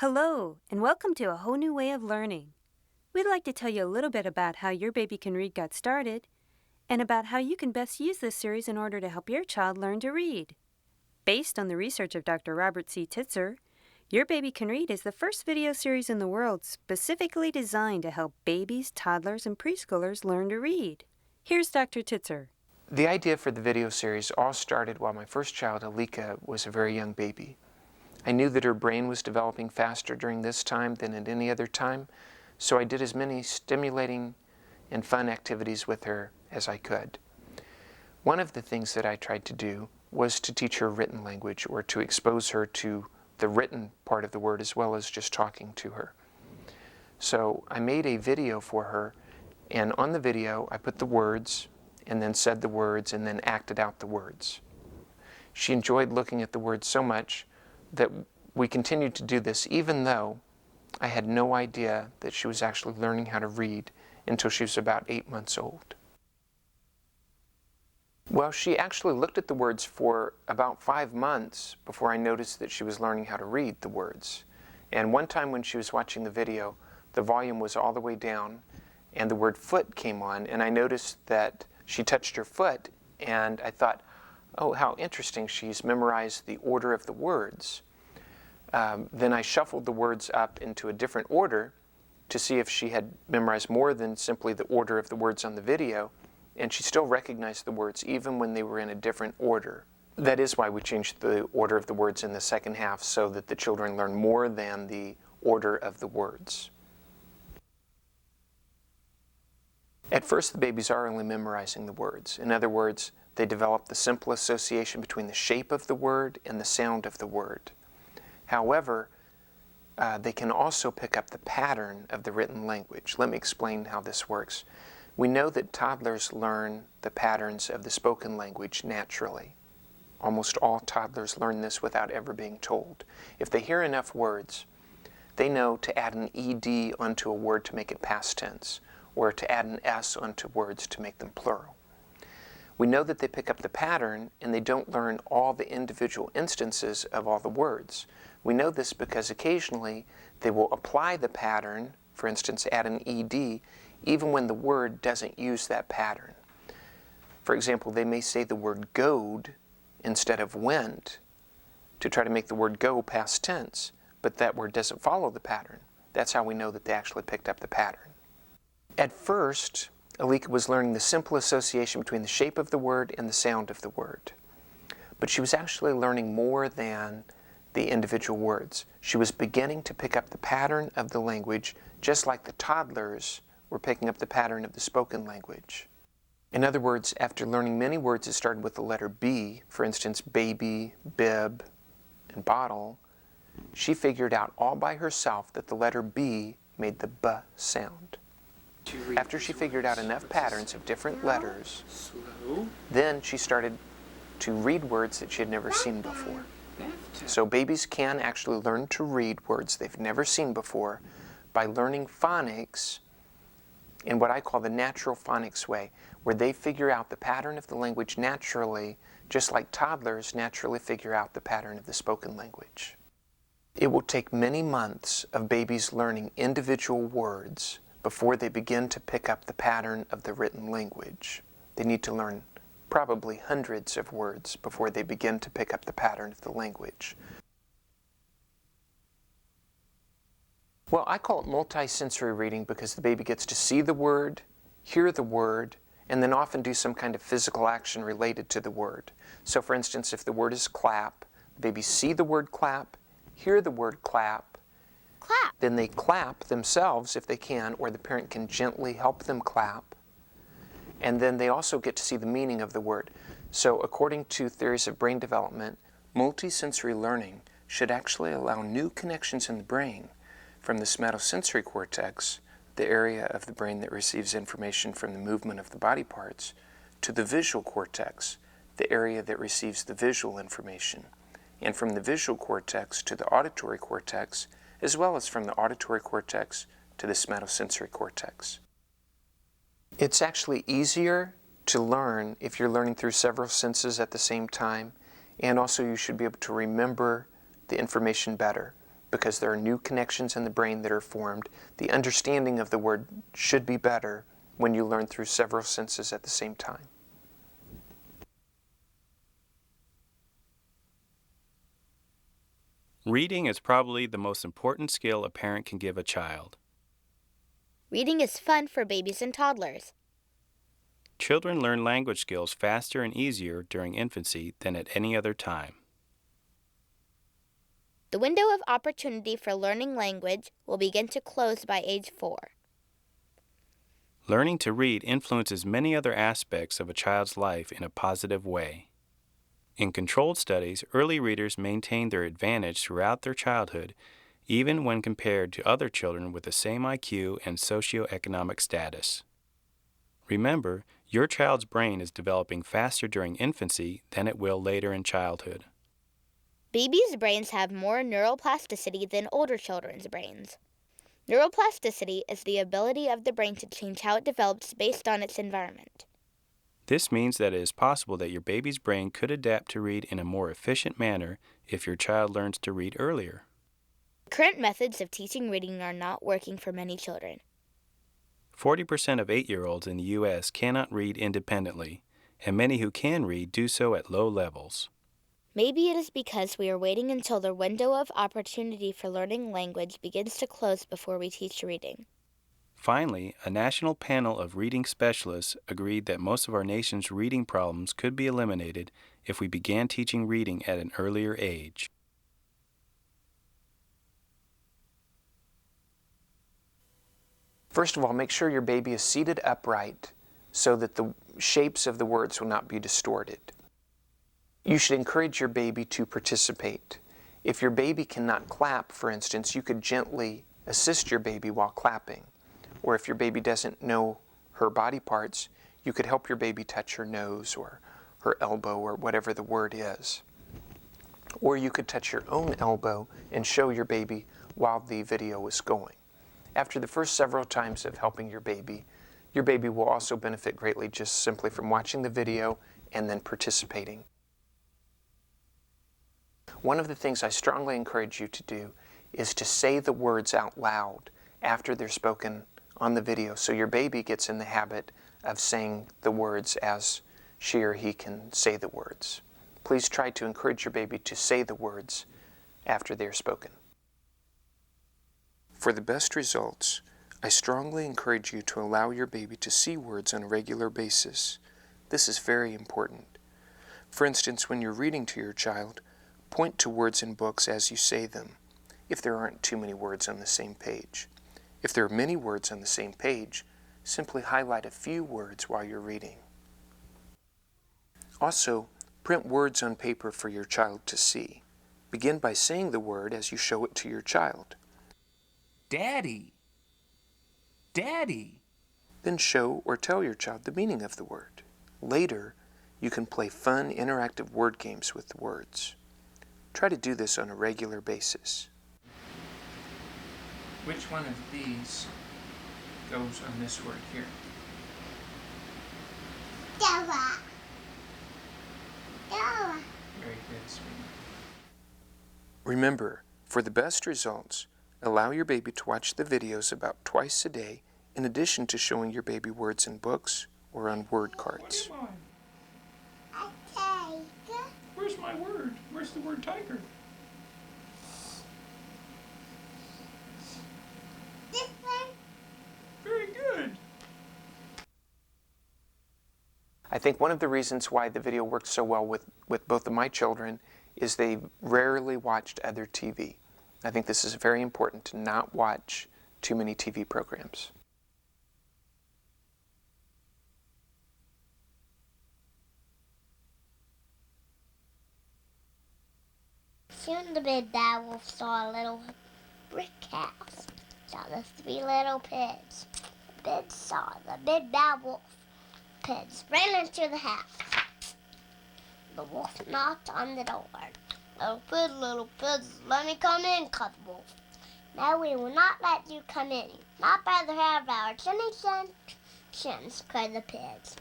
Hello, and welcome to A Whole New Way of Learning. We'd like to tell you a little bit about how Your Baby Can Read got started, and about how you can best use this series in order to help your child learn to read. Based on the research of Dr. Robert C. Titzer, Your Baby Can Read is the first video series in the world specifically designed to help babies, toddlers, and preschoolers learn to read. Here's Dr. Titzer. The idea for the video series all started while my first child, Alika, was a very young baby. I knew that her brain was developing faster during this time than at any other time, so I did as many stimulating and fun activities with her as I could. One of the things that I tried to do was to teach her written language, or to expose her to the written part of the word as well as just talking to her. So I made a video for her, and on the video I put the words and then said the words and then acted out the words. She enjoyed looking at the words so much that we continued to do this even though I had no idea that she was actually learning how to read until she was about 8 months old. Well, she actually looked at the words for about 5 months before I noticed that she was learning how to read the words. And one time when she was watching the video, the volume was all the way down and the word foot came on, and I noticed that she touched her foot, and I thought, oh, how interesting, she's memorized the order of the words. Then I shuffled the words up into a different order to see if she had memorized more than simply the order of the words on the video, and she still recognized the words even when they were in a different order. That is why we changed the order of the words in the second half, so that the children learn more than the order of the words. At first, the babies are only memorizing the words. In other words, they develop the simple association between the shape of the word and the sound of the word. However, they can also pick up the pattern of the written language. Let me explain how this works. We know that toddlers learn the patterns of the spoken language naturally. Almost all toddlers learn this without ever being told. If they hear enough words, they know to add an ed onto a word to make it past tense, or to add an s onto words to make them plural. We know that they pick up the pattern, and they don't learn all the individual instances of all the words. We know this because occasionally they will apply the pattern, for instance, add an ed, even when the word doesn't use that pattern. For example, they may say the word goed instead of went to try to make the word go past tense, but that word doesn't follow the pattern. That's how we know that they actually picked up the pattern. At first, Alika was learning the simple association between the shape of the word and the sound of the word. But she was actually learning more than the individual words. She was beginning to pick up the pattern of the language, just like the toddlers were picking up the pattern of the spoken language. In other words, after learning many words that started with the letter B, for instance, baby, bib, and bottle, she figured out all by herself that the letter B made the B sound. After she figured out enough patterns of different letters, then she started to read words that she had never seen before. So babies can actually learn to read words they've never seen before by learning phonics in what I call the natural phonics way, where they figure out the pattern of the language naturally, just like toddlers naturally figure out the pattern of the spoken language. It will take many months of babies learning individual words before they begin to pick up the pattern of the written language. They need to learn probably hundreds of words before they begin to pick up the pattern of the language. Well, I call it multisensory reading because the baby gets to see the word, hear the word, and then often do some kind of physical action related to the word. So for instance, if the word is clap, the baby see the word clap, hear the word clap, then they clap themselves if they can, or the parent can gently help them clap. And then they also get to see the meaning of the word. So according to theories of brain development, multisensory learning should actually allow new connections in the brain from the somatosensory cortex, the area of the brain that receives information from the movement of the body parts, to the visual cortex, the area that receives the visual information, and from the visual cortex to the auditory cortex, as well as from the auditory cortex to the somatosensory cortex. It's actually easier to learn if you're learning through several senses at the same time, and also you should be able to remember the information better. because there are new connections in the brain that are formed. The understanding of the word should be better when you learn through several senses at the same time. Reading is probably the most important skill a parent can give a child. Reading is fun for babies and toddlers. Children learn language skills faster and easier during infancy than at any other time. The window of opportunity for learning language will begin to close by age 4. Learning to read influences many other aspects of a child's life in a positive way. In controlled studies, early readers maintain their advantage throughout their childhood, even when compared to other children with the same IQ and socioeconomic status. Remember, your child's brain is developing faster during infancy than it will later in childhood. Babies' brains have more neuroplasticity than older children's brains. Neuroplasticity is the ability of the brain to change how it develops based on its environment. This means that it is possible that your baby's brain could adapt to read in a more efficient manner if your child learns to read earlier. Current methods of teaching reading are not working for many children. 40% of 8-year-olds in the U.S. cannot read independently, and many who can read do so at low levels. Maybe it is because we are waiting until the window of opportunity for learning language begins to close before we teach reading. Finally, a national panel of reading specialists agreed that most of our nation's reading problems could be eliminated if we began teaching reading at an earlier age. First of all, make sure your baby is seated upright so that the shapes of the words will not be distorted. You should encourage your baby to participate. If your baby cannot clap, for instance, you could gently assist your baby while clapping. Or if your baby doesn't know her body parts, you could help your baby touch her nose or her elbow or whatever the word is. Or you could touch your own elbow and show your baby while the video is going. After the first several times of helping your baby will also benefit greatly just simply from watching the video and then participating. One of the things I strongly encourage you to do is to say the words out loud after they're spoken on the video, so your baby gets in the habit of saying the words as she or he can say the words. Please try to encourage your baby to say the words after they are spoken. For the best results, I strongly encourage you to allow your baby to see words on a regular basis. This is very important. For instance, when you're reading to your child, point to words in books as you say them, if there aren't too many words on the same page. If there are many words on the same page, simply highlight a few words while you're reading. Also, print words on paper for your child to see. Begin by saying the word as you show it to your child. Daddy. Daddy. Then show or tell your child the meaning of the word. Later, you can play fun, interactive word games with the words. Try to do this on a regular basis. Which one of these goes on this word here? Dora. Dora. Very good, sweetie. Remember, for the best results, allow your baby to watch the videos about twice a day in addition to showing your baby words in books or on word cards. What am A tiger. Where's my word? Where's the word tiger? This one. Very good. I think one of the reasons why the video worked so well with both of my children is they rarely watched other TV. I think this is very important to not watch too many TV programs. Soon the big bad wolf saw a little brick house. Saw the 3 little pigs. The big saw the big bad wolf. Pigs ran into the house. The wolf knocked on the door. Little pigs, let me come in, called the wolf. No, we will not let you come in. Not by the hair of our chinny shins, cried the pigs.